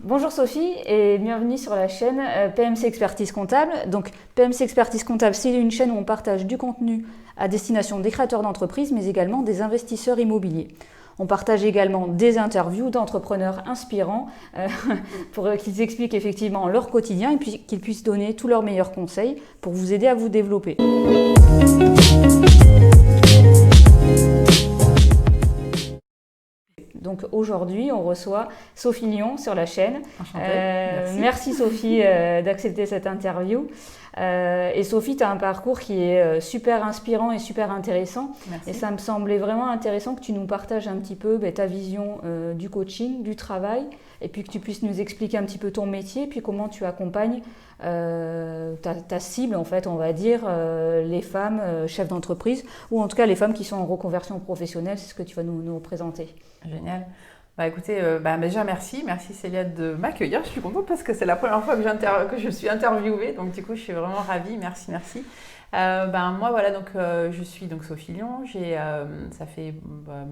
Bonjour Sophie et bienvenue sur la chaîne PMC Expertise Comptable. Donc PMC Expertise Comptable, c'est une chaîne où on partage du contenu à destination des créateurs d'entreprises mais également des investisseurs immobiliers. On partage également des interviews d'entrepreneurs inspirants pour qu'ils expliquent effectivement leur quotidien et puis qu'ils puissent donner tous leurs meilleurs conseils pour vous aider à vous développer. Donc aujourd'hui, on reçoit Sophie Lyon sur la chaîne. Merci Sophie d'accepter cette interview. Et Sophie, tu as un parcours qui est super inspirant et super intéressant. Merci. Et ça me semblait vraiment intéressant que tu nous partages un petit peu ta vision du coaching, du travail, et puis que tu puisses nous expliquer un petit peu ton métier, puis comment tu accompagnes ta cible, en fait, on va dire, les femmes chefs d'entreprise, ou en tout cas les femmes qui sont en reconversion professionnelle. C'est ce que tu vas nous présenter. Génial. Écoutez, déjà merci Célia de m'accueillir. Je suis contente parce que c'est la première fois que je suis interviewée, donc du coup je suis vraiment ravie. Merci. Moi voilà, donc je suis donc Sophie Lyon. Ça fait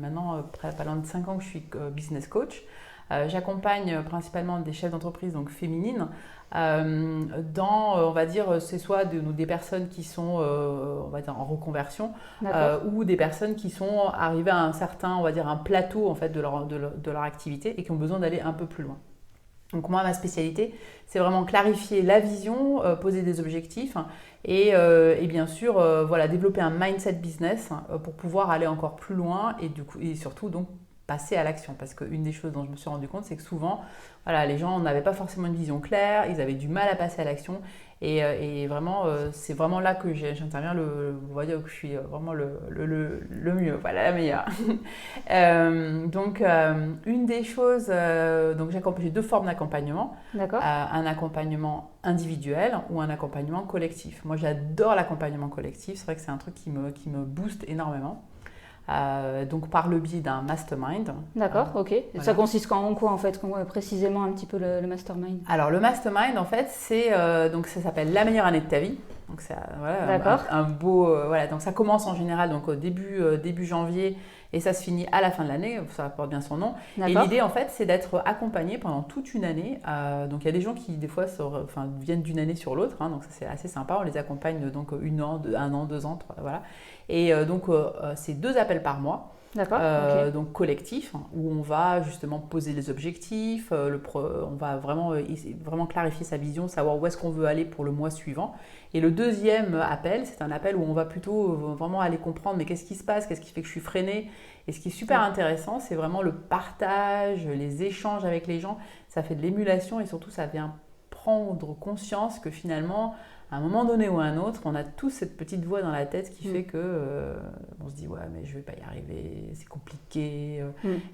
maintenant pas loin de 5 ans que je suis business coach. J'accompagne principalement des chefs d'entreprise donc féminines dans, on va dire, c'est soit des personnes qui sont on va dire en reconversion ou des personnes qui sont arrivées à un certain, on va dire, un plateau en fait de leur activité et qui ont besoin d'aller un peu plus loin. Donc moi, ma spécialité, c'est vraiment clarifier la vision, poser des objectifs et bien sûr développer un mindset business pour pouvoir aller encore plus loin et surtout donc passer à l'action, parce qu'une des choses dont je me suis rendu compte, c'est que souvent, les gens n'avaient pas forcément une vision claire, ils avaient du mal à passer à l'action, et vraiment, c'est vraiment là que j'interviens, on va dire que je suis vraiment le mieux, la meilleure. Donc, une des choses, j'ai 2 formes d'accompagnement. D'accord. Un accompagnement individuel ou un accompagnement collectif. Moi, j'adore l'accompagnement collectif, c'est vrai que c'est un truc qui me booste énormément. Donc par le biais d'un mastermind. D'accord, ok. Voilà. Ça consiste en quoi en fait, précisément un petit peu le mastermind? Alors le mastermind en fait, donc ça s'appelle la meilleure année de ta vie. Donc c'est un beau donc ça commence en général donc au début janvier et ça se finit à la fin de l'année, ça porte bien son nom. Et l'idée en fait, c'est d'être accompagné pendant toute une année. Donc il y a des gens qui des fois viennent d'une année sur l'autre, donc ça c'est assez sympa. On les accompagne donc 1 an, 1 an, 2 ans, 3, voilà. Et donc c'est 2 appels par mois. D'accord. Donc collectif, où on va justement poser les objectifs, on va vraiment clarifier sa vision, savoir où est-ce qu'on veut aller pour le mois suivant. Et le deuxième appel, c'est un appel où on va plutôt vraiment aller comprendre mais qu'est-ce qui se passe, qu'est-ce qui fait que je suis freinée. Et ce qui est super intéressant, c'est vraiment le partage, les échanges avec les gens. Ça fait de l'émulation et surtout ça vient prendre conscience que finalement, à un moment donné ou à un autre, on a tous cette petite voix dans la tête qui fait que on se dit ouais mais je vais pas y arriver, c'est compliqué.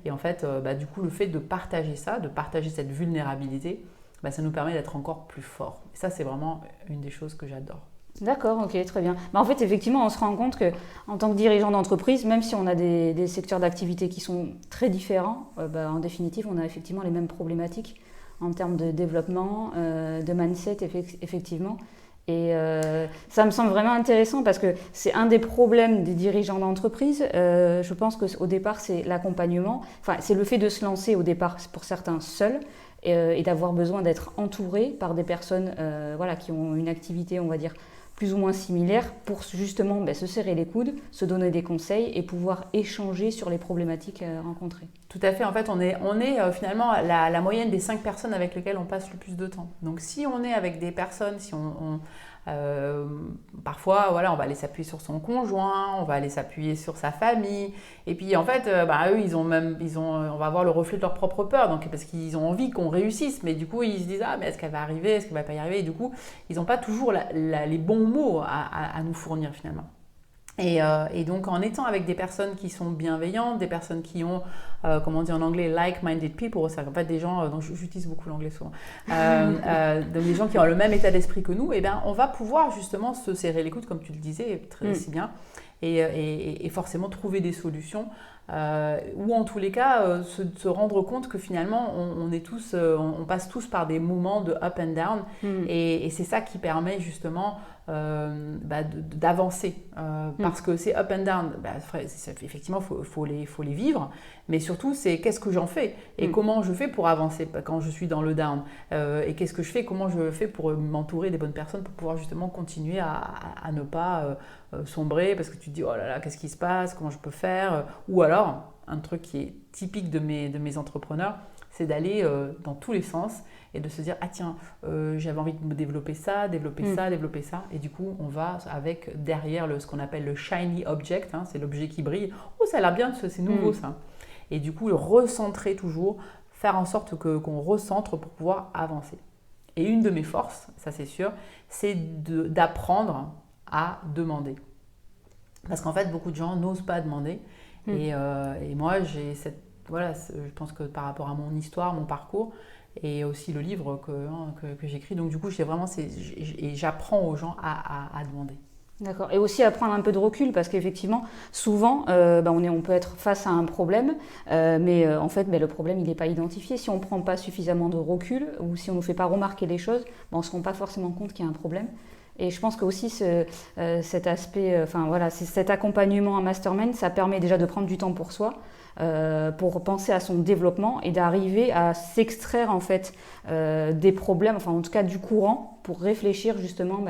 Et en fait, du coup le fait de partager ça, de partager cette vulnérabilité, ça nous permet d'être encore plus forts. Et ça c'est vraiment une des choses que j'adore. D'accord, ok, très bien. En fait, effectivement, on se rend compte qu'en tant que dirigeant d'entreprise, même si on a des secteurs d'activité qui sont très différents, en définitive, on a effectivement les mêmes problématiques en termes de développement, de mindset, effectivement. Et ça me semble vraiment intéressant parce que c'est un des problèmes des dirigeants d'entreprise. Je pense qu'au départ, c'est l'accompagnement. Enfin, c'est le fait de se lancer au départ, pour certains, seuls et d'avoir besoin d'être entouré par des personnes qui ont une activité, on va dire, plus ou moins similaire pour justement se serrer les coudes, se donner des conseils et pouvoir échanger sur les problématiques rencontrées. Tout à fait. En fait, on est finalement la moyenne des 5 personnes avec lesquelles on passe le plus de temps. Donc, si on est avec des personnes, parfois, on va aller s'appuyer sur son conjoint, on va aller s'appuyer sur sa famille. Et puis, en fait, eux, on va avoir le reflet de leur propre peur. Donc, parce qu'ils ont envie qu'on réussisse. Mais du coup, ils se disent, mais est-ce qu'elle va arriver? Est-ce qu'elle va pas y arriver? Et du coup, ils n'ont pas toujours les bons mots à nous fournir finalement. Et donc, en étant avec des personnes qui sont bienveillantes, des personnes qui ont, comme on dit en anglais, like-minded people, c'est en fait des gens, donc j'utilise beaucoup l'anglais souvent, donc des gens qui ont le même état d'esprit que nous, on va pouvoir justement se serrer les coudes, comme tu le disais si bien, et forcément trouver des solutions ou en tous les cas se rendre compte que finalement on est tous, on passe tous par des moments de up and down et c'est ça qui permet justement d'avancer parce que ces up and down, effectivement faut les vivre, mais surtout c'est qu'est-ce que j'en fais et comment je fais pour avancer quand je suis dans le down et qu'est-ce que je fais, comment je fais pour m'entourer des bonnes personnes pour pouvoir justement continuer à ne pas sombrer parce que tu te dis oh là là qu'est-ce qui se passe, comment je peux faire, ou alors un truc qui est typique de mes entrepreneurs, c'est d'aller dans tous les sens et de se dire ah tiens j'avais envie de me développer ça, et du coup on va avec derrière ce qu'on appelle le shiny object, c'est l'objet qui brille, oh ça a l'air bien, c'est nouveau ça, et du coup le recentrer toujours, faire en sorte qu'on recentre pour pouvoir avancer. Et une de mes forces, ça c'est sûr, c'est d'apprendre à demander, parce qu'en fait beaucoup de gens n'osent pas demander. Et moi, j'ai je pense que par rapport à mon histoire, mon parcours, et aussi le livre que j'écris, donc du coup, j'apprends aux gens à demander. D'accord. Et aussi à prendre un peu de recul, parce qu'effectivement, souvent, on peut être face à un problème, mais en fait, le problème, il n'est pas identifié. Si on ne prend pas suffisamment de recul, ou si on ne nous fait pas remarquer les choses, on ne se rend pas forcément compte qu'il y a un problème. Et je pense que aussi cet aspect, cet accompagnement en mastermind, ça permet déjà de prendre du temps pour soi, pour penser à son développement et d'arriver à s'extraire en fait des problèmes, enfin en tout cas du courant, pour réfléchir justement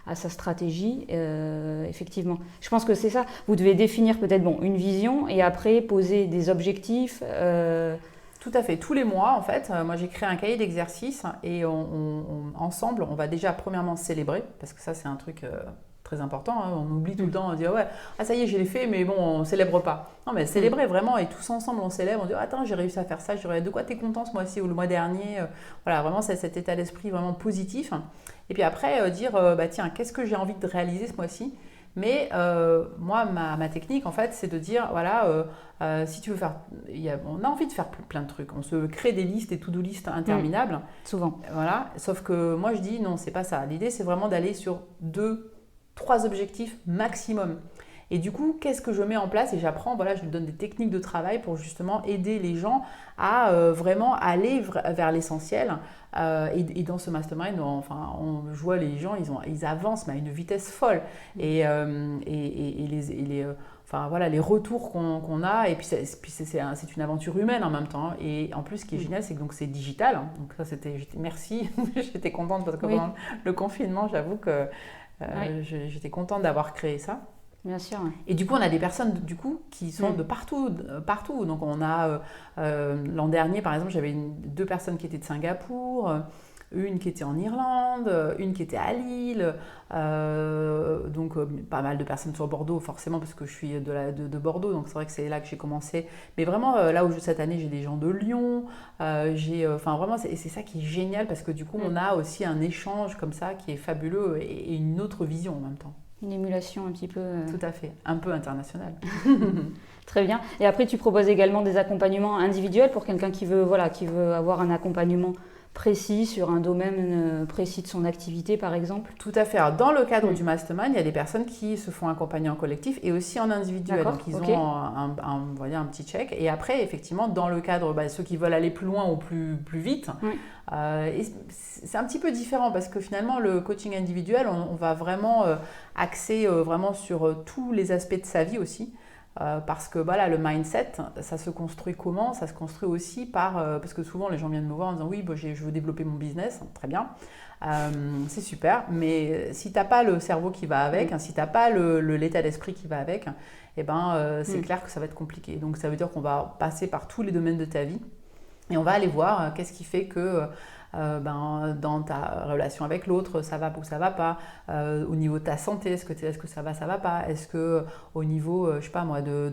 à sa stratégie. Effectivement, je pense que c'est ça. Vous devez définir peut-être une vision et après poser des objectifs. Tout à fait. Tous les mois, en fait, moi j'ai créé un cahier d'exercices et ensemble, on va déjà premièrement célébrer, parce que ça c'est un truc très important, on oublie tout le temps, on dit ouais, ah ça y est, je l'ai fait, mais bon, on célèbre pas. Non, mais célébrer vraiment, et tous ensemble on célèbre, on dit attends, j'ai réussi à faire ça, de quoi t'es content ce mois-ci ou le mois dernier, voilà, vraiment c'est cet état d'esprit vraiment positif. Et puis après, dire tiens, qu'est-ce que j'ai envie de réaliser ce mois-ci ? Mais moi, ma technique, en fait, c'est de dire, voilà, si tu veux faire... on a envie de faire plein de trucs. On se crée des listes, des to-do listes interminables. Souvent. Voilà. Sauf que moi, je dis, non, c'est pas ça. L'idée, c'est vraiment d'aller sur 2-3 objectifs maximum. Et du coup, qu'est-ce que je mets en place ? Et j'apprends, je lui donne des techniques de travail pour justement aider les gens à vraiment aller vers l'essentiel. Et dans ce mastermind, je vois les gens, ils avancent mais à une vitesse folle. Et les retours qu'on a, et puis c'est une aventure humaine en même temps. Et en plus, ce qui est génial, c'est que c'est digital. Donc ça, merci, j'étais contente parce que pendant le confinement, j'avoue que j'étais contente d'avoir créé ça. Bien sûr. Et du coup, on a des personnes qui sont de partout. Donc, on a l'an dernier, par exemple, j'avais 2 personnes qui étaient de Singapour, une qui était en Irlande, une qui était à Lille. Donc, pas mal de personnes sur Bordeaux, forcément, parce que je suis de Bordeaux. Donc, c'est vrai que c'est là que j'ai commencé. Mais vraiment, là où cette année, j'ai des gens de Lyon. Vraiment, c'est ça qui est génial parce que du coup, on a aussi un échange comme ça qui est fabuleux et une autre vision en même temps. Une émulation un petit peu... Tout à fait, un peu internationale. Très bien. Et après, tu proposes également des accompagnements individuels pour quelqu'un qui veut avoir un accompagnement précis sur un domaine précis de son activité, par exemple. Tout à fait. Alors, dans le cadre du mastermind, il y a des personnes qui se font accompagner en collectif et aussi en individuel. D'accord. Donc, ils ont un petit check. Et après, effectivement, dans le cadre, ceux qui veulent aller plus loin ou plus vite, et c'est un petit peu différent parce que finalement, le coaching individuel, on va vraiment axer vraiment sur tous les aspects de sa vie aussi. Parce que le mindset, ça se construit comment ? Ça se construit aussi parce que souvent les gens viennent me voir en disant oui, je veux développer mon business, très bien, c'est super, mais si tu n'as pas le cerveau qui va avec, si tu n'as pas l'état d'esprit qui va avec, c'est clair que ça va être compliqué. Donc ça veut dire qu'on va passer par tous les domaines de ta vie et on va aller voir qu'est-ce qui fait que dans ta relation avec l'autre, ça va ou ça va pas, au niveau de ta santé, est-ce que ça va pas, est-ce que au niveau, je sais pas moi, de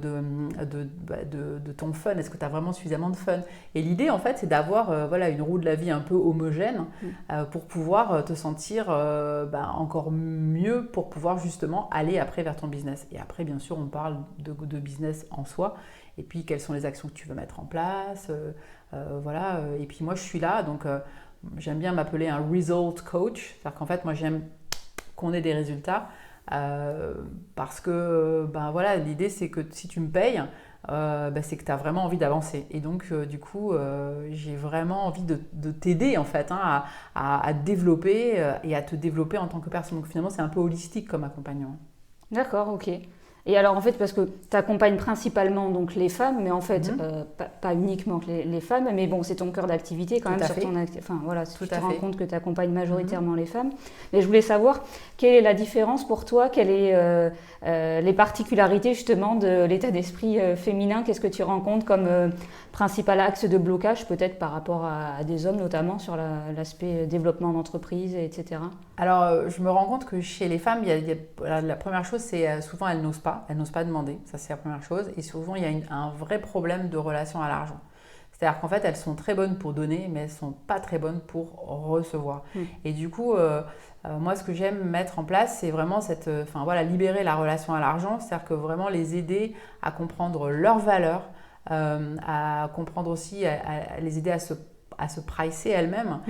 ton fun, est-ce que tu as vraiment suffisamment de fun. Et l'idée en fait, c'est d'avoir une roue de la vie un peu homogène pour pouvoir te sentir encore mieux pour pouvoir justement aller après vers ton business. Et après, bien sûr, on parle de business en soi, et puis quelles sont les actions que tu veux mettre en place, et puis moi je suis là, donc j'aime bien m'appeler un result coach, c'est-à-dire qu'en fait moi j'aime qu'on ait des résultats parce que l'idée c'est que si tu me payes, c'est que tu as vraiment envie d'avancer. Et donc, du coup, j'ai vraiment envie de t'aider, en fait, hein, à te développer et à te développer en tant que personne. Donc, finalement, c'est un peu holistique comme accompagnement. D'accord, ok. Et alors en fait, parce que tu accompagnes principalement donc les femmes, mais en fait, pas uniquement que les femmes, mais bon, c'est ton cœur d'activité quand Tout même à sur fait. ton enfin voilà, si Tout tu te à rends fait. compte que tu accompagnes majoritairement les femmes. Mais je voulais savoir quelle est la différence pour toi, quelles sont les particularités justement de l'état d'esprit féminin, qu'est-ce que tu rencontres comme principal axe de blocage peut-être par rapport à des hommes, notamment sur l'aspect développement d'entreprise, etc. Alors, je me rends compte que chez les femmes, la première chose, c'est souvent elles n'osent pas demander, ça c'est la première chose, et souvent il y a un vrai problème de relation à l'argent. C'est-à-dire qu'en fait, elles sont très bonnes pour donner, mais elles ne sont pas très bonnes pour recevoir. Et du coup, moi, ce que j'aime mettre en place, c'est vraiment libérer la relation à l'argent, c'est-à-dire que vraiment les aider à comprendre leurs valeurs, à comprendre aussi, à les aider à se pricer elles-mêmes,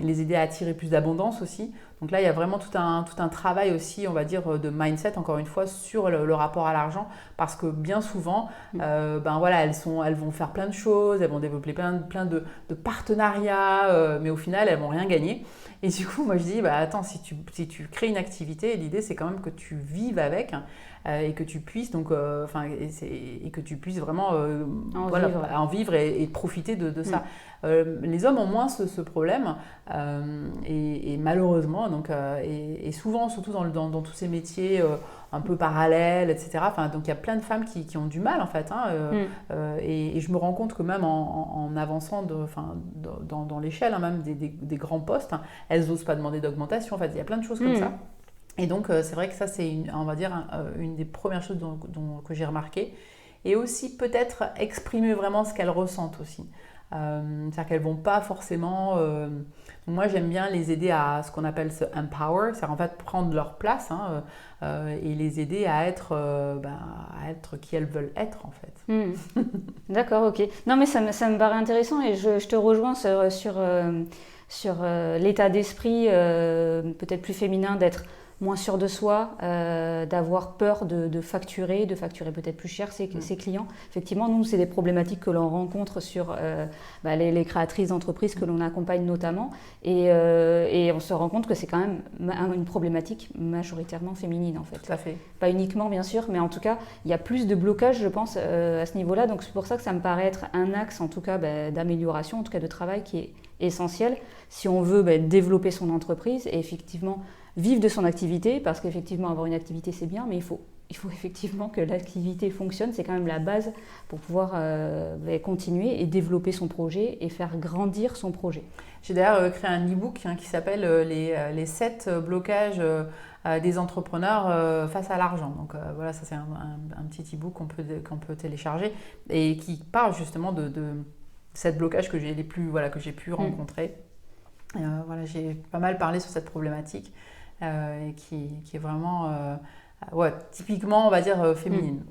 les aider à attirer plus d'abondance aussi. Donc là, il y a vraiment tout un travail aussi, on va dire, de mindset, encore une fois, sur le rapport à l'argent, parce que bien souvent, elles vont faire plein de choses, elles vont développer plein de partenariats, mais au final, elles vont rien gagner. Et du coup, moi, je dis, attends, si tu crées une activité, l'idée, c'est quand même que tu vives avec, et que tu puisses et que tu puisses vraiment en vivre et profiter de ça. Les hommes ont moins ce problème et malheureusement et souvent surtout dans tous ces métiers un peu parallèles, etc. Donc il y a plein de femmes qui ont du mal en fait, et je me rends compte que même en avançant dans l'échelle, même des grands postes, elles n'osent pas demander d'augmentation. En fait, il y a plein de choses comme ça. Et donc, c'est vrai que ça, c'est une des premières choses que j'ai remarqué. Et aussi, peut-être exprimer vraiment ce qu'elles ressentent aussi. C'est-à-dire qu'elles ne vont pas forcément... moi, j'aime bien les aider à ce qu'on appelle ce empower, c'est-à-dire en fait prendre leur place et les aider à être qui elles veulent être, en fait. D'accord, ok. Non, mais ça me paraît intéressant et je te rejoins sur l'état d'esprit peut-être plus féminin d'être moins sûr de soi, d'avoir peur de facturer peut-être plus cher ses clients. Effectivement, nous, c'est des problématiques que l'on rencontre sur les créatrices d'entreprises que l'on accompagne notamment. Et on se rend compte que c'est quand même une problématique majoritairement féminine, en fait. Tout à fait. Pas uniquement, bien sûr, mais en tout cas, il y a plus de blocage, je pense, à ce niveau-là. Donc, c'est pour ça que ça me paraît être un axe, en tout cas, d'amélioration, en tout cas de travail qui est essentiel si on veut développer son entreprise et effectivement vivre de son activité, parce qu'effectivement avoir une activité c'est bien, mais il faut effectivement que l'activité fonctionne, c'est quand même la base pour pouvoir continuer et développer son projet et faire grandir son projet. J'ai d'ailleurs créé un e-book qui s'appelle les 7 blocages des entrepreneurs face à l'argent. Donc voilà, ça c'est un petit e-book qu'on peut télécharger et qui parle justement de 7 blocages que j'ai pu rencontrer. J'ai pas mal parlé sur cette problématique. Qui est vraiment typiquement, on va dire, féminine.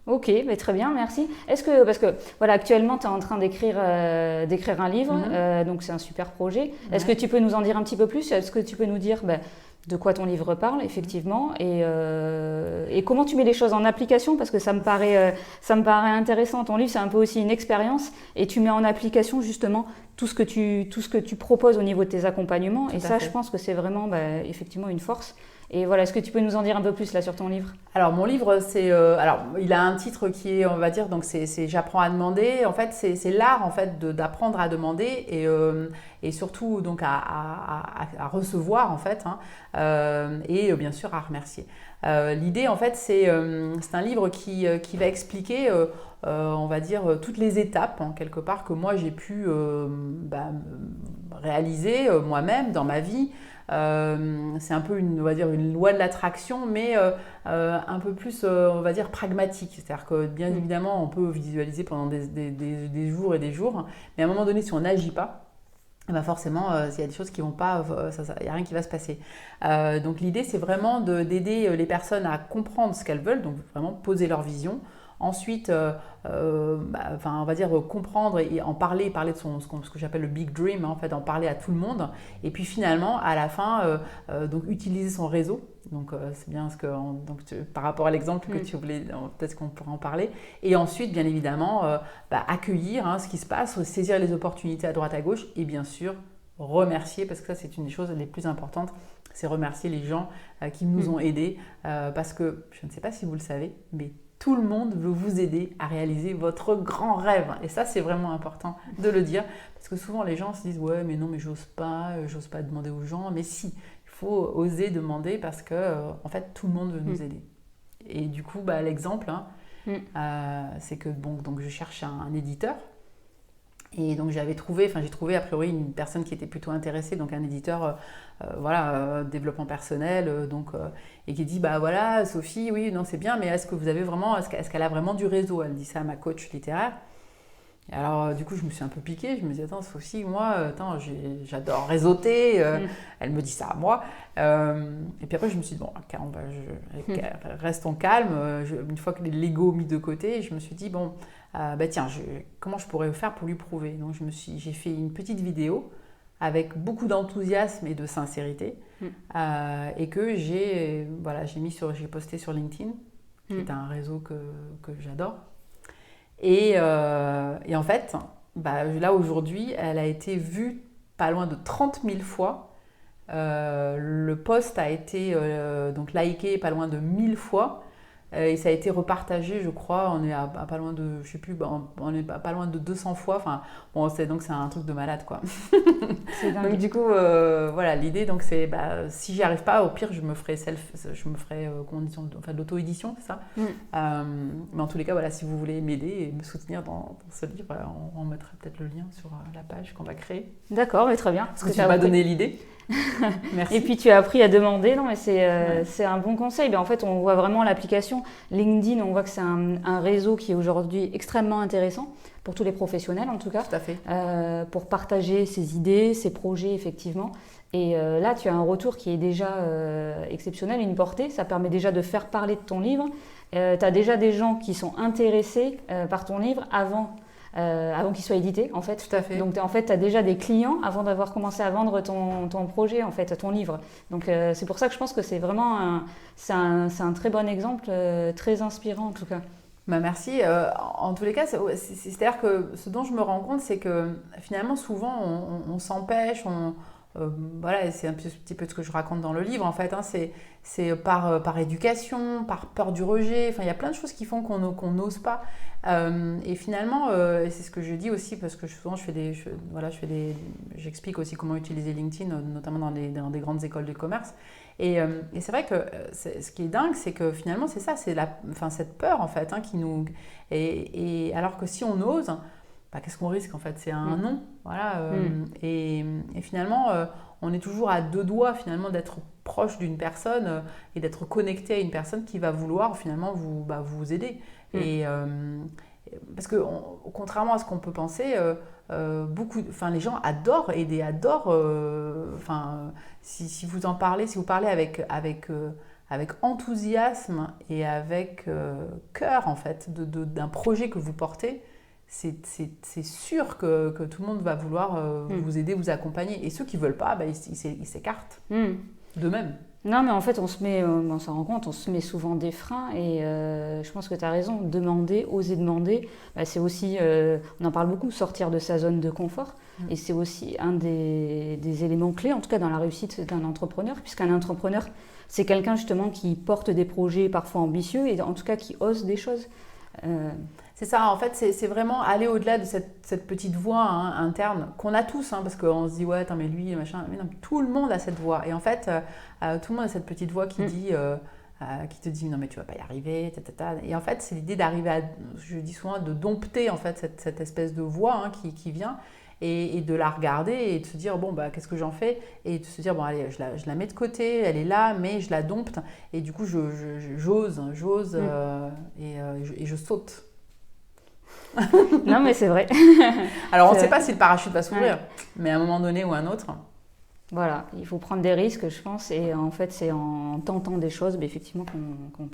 Ok, mais très bien, merci. Parce que voilà, actuellement, tu es en train d'écrire un livre, donc c'est un super projet. Est-ce que tu peux nous en dire un petit peu plus? Est-ce que tu peux nous dire de quoi ton livre parle, effectivement, et comment tu mets les choses en application? Parce que ça me paraît intéressant. Ton livre, c'est un peu aussi une expérience, et tu mets en application justement tout ce que tu proposes au niveau de tes accompagnements. Et ça, je pense que c'est vraiment effectivement une force. Et voilà, est-ce que tu peux nous en dire un peu plus là sur ton livre? Alors mon livre, il a un titre qui est, on va dire, donc c'est J'apprends à demander. En fait, c'est l'art en fait d'apprendre à demander et surtout donc à recevoir en fait, et bien sûr à remercier. L'idée en fait, c'est un livre qui va expliquer, on va dire, toutes les étapes quelque part que moi j'ai pu réaliser moi-même dans ma vie. C'est un peu on va dire une loi de l'attraction, mais un peu plus, on va dire, pragmatique. C'est-à-dire que bien évidemment, on peut visualiser pendant des jours et des jours, mais à un moment donné, si on n'agit pas, forcément, il y a des choses qui vont pas, il n'y a rien qui va se passer. Donc l'idée, c'est vraiment d'aider les personnes à comprendre ce qu'elles veulent, donc vraiment poser leur vision, Ensuite, on va dire comprendre et en parler de ce que j'appelle le big dream, en fait, en parler à tout le monde. Et puis finalement, à la fin, donc utiliser son réseau. Donc c'est bien par rapport à l'exemple que tu voulais, peut-être qu'on pourra en parler. Et ensuite, bien évidemment, accueillir ce qui se passe, saisir les opportunités à droite à gauche et bien sûr remercier, parce que ça c'est une des choses les plus importantes, c'est remercier les gens qui nous ont aidés, parce que je ne sais pas si vous le savez, mais tout le monde veut vous aider à réaliser votre grand rêve. Et ça, c'est vraiment important de le dire, parce que souvent les gens se disent « ouais, mais non, mais j'ose pas demander aux gens ». Mais si, il faut oser demander parce que, en fait, tout le monde veut nous aider. Et du coup, l'exemple, c'est que donc je cherche un éditeur. Et donc j'ai trouvé a priori une personne qui était plutôt intéressée, donc un éditeur développement personnel, et qui dit voilà Sophie, oui non c'est bien, mais est-ce qu'elle a vraiment du réseau? Elle dit ça à ma coach littéraire. Et alors du coup je me suis un peu piquée, je me dis attends Sophie, moi j'adore réseauter, elle me dit ça à moi, et puis après je me suis dit bon restons calmes, une fois que l'ego mis de côté, je me suis dit bon tiens, comment je pourrais faire pour lui prouver? Donc j'ai fait une petite vidéo avec beaucoup d'enthousiasme et de sincérité, et que j'ai posté sur LinkedIn, qui est un réseau que j'adore. Et en fait, là aujourd'hui, elle a été vue pas loin de 30 000 fois. Le post a été donc liké pas loin de 1000 fois. Et ça a été repartagé, je crois, on est à pas loin de, je sais plus, on est pas loin de 200 fois. Enfin, bon, c'est un truc de malade, quoi. C'est dingue. Donc du coup, l'idée, donc c'est, si j'y arrive pas, au pire, je me ferai de l'auto-édition, c'est ça. Mais en tous les cas, voilà, si vous voulez m'aider et me soutenir dans ce livre, on mettra peut-être le lien sur la page qu'on va créer. D'accord, mais très bien. Parce que tu m'as donné l'idée. Merci. Et puis tu as appris à demander, non mais c'est un bon conseil. En fait, on voit vraiment l'application LinkedIn, on voit que c'est un réseau qui est aujourd'hui extrêmement intéressant pour tous les professionnels en tout cas. Tout à fait. Pour partager ses idées, ses projets effectivement. Et là, tu as un retour qui est déjà exceptionnel, une portée. Ça permet déjà de faire parler de ton livre. Tu as déjà des gens qui sont intéressés par ton livre avant qu'il soit édité, en fait. Tout à fait. Donc, en fait, tu as déjà des clients avant d'avoir commencé à vendre ton projet, en fait, ton livre. Donc, c'est pour ça que je pense que c'est vraiment un très bon exemple, très inspirant, en tout cas. Merci. En tous les cas, c'est-à-dire que ce dont je me rends compte, c'est que finalement, souvent, on s'empêche, et c'est un petit peu ce que je raconte dans le livre, en fait. C'est par éducation, par peur du rejet. Enfin, il y a plein de choses qui font qu'on n'ose pas. Et finalement, c'est ce que je dis aussi, parce que souvent j'explique aussi comment utiliser LinkedIn, notamment dans des grandes écoles de commerce. Et c'est vrai que ce qui est dingue, c'est que finalement, c'est ça, c'est cette peur, en fait, qui nous... Et alors que si on ose, qu'est-ce qu'on risque, en fait? C'est un non. Voilà. Et finalement, on est toujours à deux doigts, finalement, d'être proche d'une personne et d'être connecté à une personne qui va vouloir, finalement, vous aider. Et parce que contrairement à ce qu'on peut penser, les gens adorent aider, si vous en parlez, si vous parlez avec enthousiasme et avec cœur, en fait d'un projet que vous portez, c'est sûr que tout le monde va vouloir vous aider, vous accompagner. Et ceux qui ne veulent pas, ils s'écartent d'eux-mêmes. Non, mais en fait, on s'en rend compte, on se met souvent des freins et je pense que tu as raison, oser demander, c'est aussi, on en parle beaucoup, sortir de sa zone de confort et c'est aussi un des éléments clés, en tout cas dans la réussite d'un entrepreneur, puisqu'un entrepreneur, c'est quelqu'un justement qui porte des projets parfois ambitieux et en tout cas qui ose des choses. C'est ça, en fait, c'est vraiment aller au-delà de cette petite voix interne qu'on a tous, parce qu'on se dit, ouais, attends, mais lui, machin, mais non, tout le monde a cette voix. Et en fait, tout le monde a cette petite voix qui te dit, non, mais tu vas pas y arriver, Et en fait, c'est l'idée d'arriver je dis souvent, de dompter, en fait, cette espèce de voix qui vient et de la regarder et de se dire, bon, qu'est-ce que j'en fais? Et de se dire, bon, allez, je la mets de côté, elle est là, mais je la dompte. Et du coup, j'ose et je saute. Non, mais c'est vrai. Alors, on ne sait pas si le parachute va s'ouvrir, mais à un moment donné ou à un autre, Voilà, il faut prendre des risques, je pense, et en fait, c'est en tentant des choses, effectivement, qu'on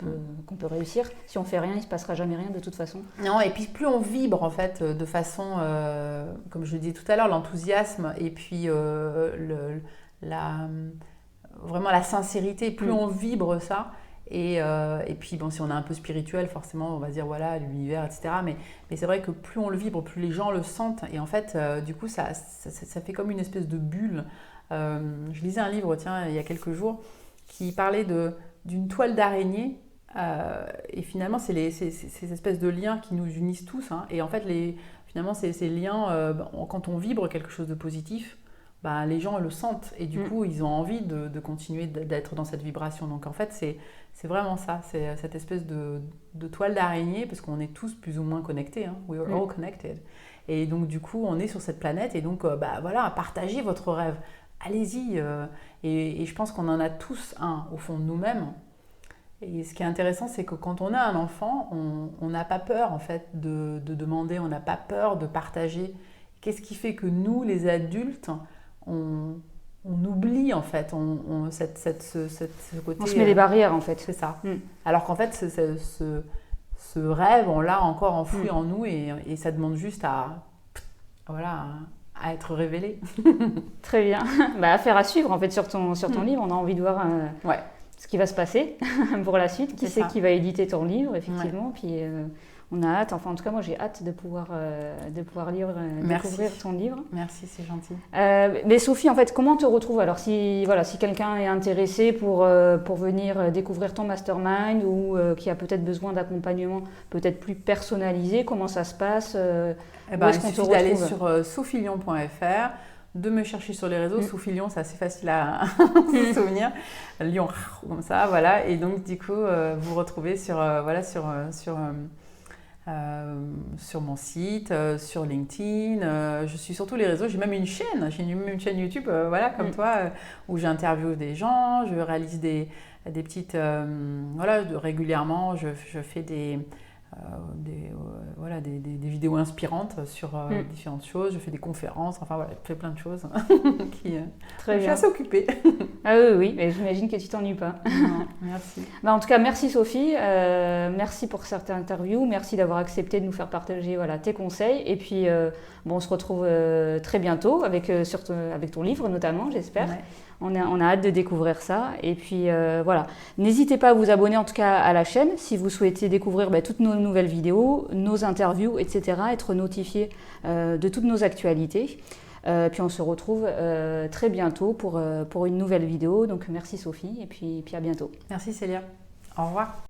peut réussir. Si on fait rien, il se passera jamais rien de toute façon. Non, et puis plus on vibre en fait de façon, comme je le disais tout à l'heure, l'enthousiasme et puis vraiment la sincérité, plus on vibre ça. Et puis bon, si on est un peu spirituel, forcément, on va dire voilà l'univers, etc. Mais c'est vrai que plus on le vibre, plus les gens le sentent. Et en fait, du coup, ça fait comme une espèce de bulle. Je lisais un livre, tiens, il y a quelques jours, qui parlait d'une toile d'araignée. Et finalement, c'est ces espèces de liens qui nous unissent tous. Hein. Et en fait, finalement, ces liens, quand on vibre quelque chose de positif, bah, les gens le sentent. Et du coup, ils ont envie de continuer d'être dans cette vibration. Donc en fait, c'est vraiment ça. C'est cette espèce de toile d'araignée, parce qu'on est tous plus ou moins connectés. Hein. We are all connected. Et donc, du coup, on est sur cette planète. Et donc, bah, voilà, partagez votre rêve. Allez-y. Et je pense qu'on en a tous un au fond de nous-mêmes. Et ce qui est intéressant, c'est que quand on a un enfant, on n'a pas peur en fait de demander, on n'a pas peur de partager. Qu'est-ce qui fait que nous, les adultes, on oublie en fait ce côté... On se met des barrières en fait. C'est ça. Alors qu'en fait, ce rêve, on l'a encore enfoui en nous et ça demande juste à être révélé. Très bien. Bah, affaire à suivre en fait sur ton livre. On a envie de voir ce qui va se passer pour la suite. Qui c'est qui va éditer ton livre, effectivement. Puis on a hâte. Enfin, en tout cas, moi, j'ai hâte de pouvoir lire, découvrir ton livre. Merci, c'est gentil. Mais Sophie, en fait, comment te retrouves alors si quelqu'un est intéressé pour venir découvrir ton mastermind ou qui a peut-être besoin d'accompagnement peut-être plus personnalisé, comment ça se passe il suffit d'aller sur sophielion.fr, de me chercher sur les réseaux. Sophie Lion, c'est assez facile à se souvenir. Lyon, comme ça, voilà. Et donc, du coup, vous retrouvez sur mon site, sur LinkedIn. Je suis sur tous les réseaux. J'ai même une chaîne. J'ai même une chaîne YouTube, comme toi, où j'interviewe des gens. Je réalise des petites... régulièrement, je fais des vidéos inspirantes sur différentes choses. Je fais des conférences, enfin voilà, je fais plein de choses. Je suis assez occupée. Ah oui, mais j'imagine que tu t'ennuies pas. Non, merci. En tout cas, merci Sophie, merci pour cette interview, merci d'avoir accepté de nous faire partager tes conseils. Et puis, on se retrouve très bientôt avec ton livre notamment, j'espère. Ouais. On a hâte de découvrir ça. Et puis voilà, n'hésitez pas à vous abonner en tout cas à la chaîne si vous souhaitez découvrir toutes nos nouvelles vidéos, nos interviews, etc. Être notifié de toutes nos actualités. Puis on se retrouve très bientôt pour une nouvelle vidéo. Donc merci Sophie et puis à bientôt. Merci Célia. Au revoir.